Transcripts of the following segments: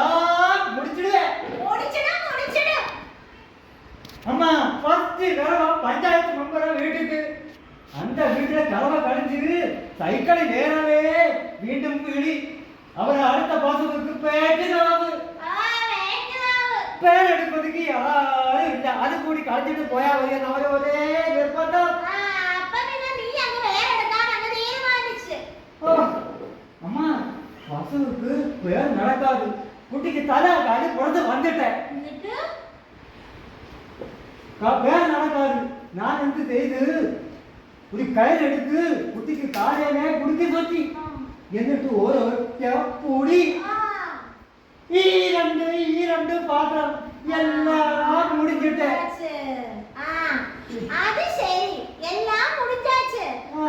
எல்லாம் முடிச்சிடுவேன். அம்மா ஃபர்ஸ்ட் தடவை பஞ்சாயத்து மெம்பர் வீட்டுக்கு அந்த வீட்டுல கலவை கழிஞ்சு சைக்கிளை நேரவே வீண்டும் வீடி அவரை அடுத்த பாசத்துக்கு பேச்சு பேர் எடுப்பதுக்கு யாரும் இல்லை. அது கூடி கழிச்சிட்டு போயா வரைய அவரை ஒரே நிர்பந்தம். அம்மா பசுவுக்கு பேர் நடக்காது. குட்டிக்கு தலை காடி குழந்தை வந்துட்டேன். பேர் நடக்காது. நான் வந்து செய்து ஒரு கயிறு எடுத்து குட்டிக்கு காலையிலே குடிக்க சொல்லி എന്നിട്ട് ഓരോ പൊടി ഈരണ്ട് പാത്രം എല്ലാം മുടിഞ്ഞിട്ട് അത് ശരി എല്ലാം മുടിച്ചാച്ച്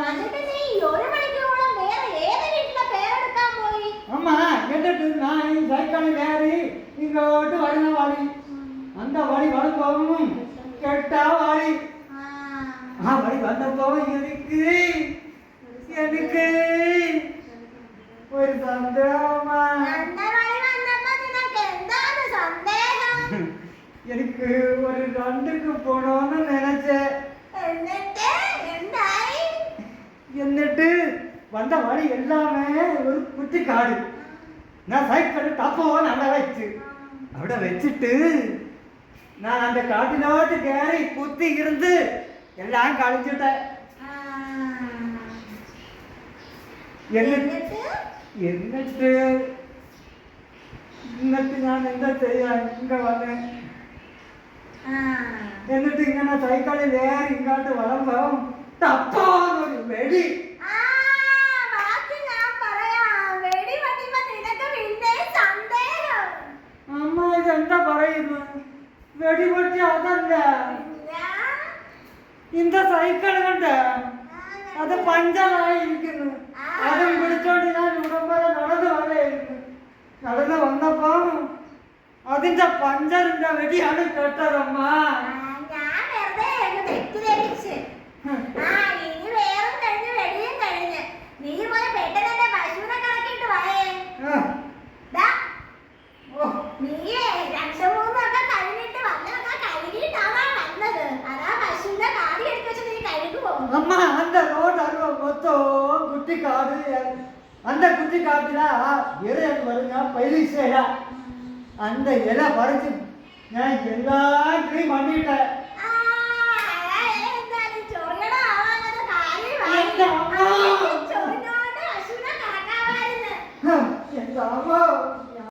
എന്നിട്ട് നീ ഒരു മണിക്കൂറോളം വേറെ ഏത് വീട്ടിലെ പേരെടുക്കാൻ പോയി അമ്മ എന്നിട്ട് ഞാൻ ഈ സൈക്കിളിൽ കയറി ഇങ്ങോട്ട് വരുന്ന വഴി அந்த வழி வரும்போதும் கெட்டா வழி வழி வந்தப்போ எனக்கு ഒരു സന്ദേഹമാ എനിക്ക് ഒരു രണ്ടിക്ക് പോണോന്ന് നിனைச்சே എന്നിട്ട് വന്ന വഴി എല്ലാമേ ഒരു കുറ്റിക്കാട് ഞാൻ സൈക്കിൾ തപ്പോന്ന് അവിടെ വെച്ചിട്ട് நான் அந்த காட்டினோட்டு கேറി குத்தி இருந்து எல்லாம் கழிஞ்சிட்டேன். എന്നിട്ട് ഞാൻ എന്താ ചെയ്യാൻ ഇങ്ങ വന്നേ. എന്നിട്ട് ഇങ്ങനെ സൈക്കിളിൽ ഏറി ഇങ്ങോട്ട് വളർന്നോ തപ്പോന്നൊരു വെടി. അമ്മ ഇതെന്താ പറയുന്നു? വെടിപൊട്ടി അതല്ല, இந்த സൈക്കിൾ കണ്ട അത് പഞ്ചറായിരിക്കുന്നു. അതും പിടിച്ചോണ്ട് ഞാൻ ഉടമ്പരെ നടന്നു വന്നപ്പോ അതിന്റെ പഞ്ചറിന്റെ വെടിയാണ് കേട്ടതമ്മ. அம்மா அந்த ரோடு அருவா மொத்தம் குட்டி காடு. அந்த குட்டி காட்டுல இறையன் வருங்க பயிரிசையா அந்த இலை பறிச்சு நான் எல்லாம் கிளீன் பண்ணிட்டேன். எங்க அம்மா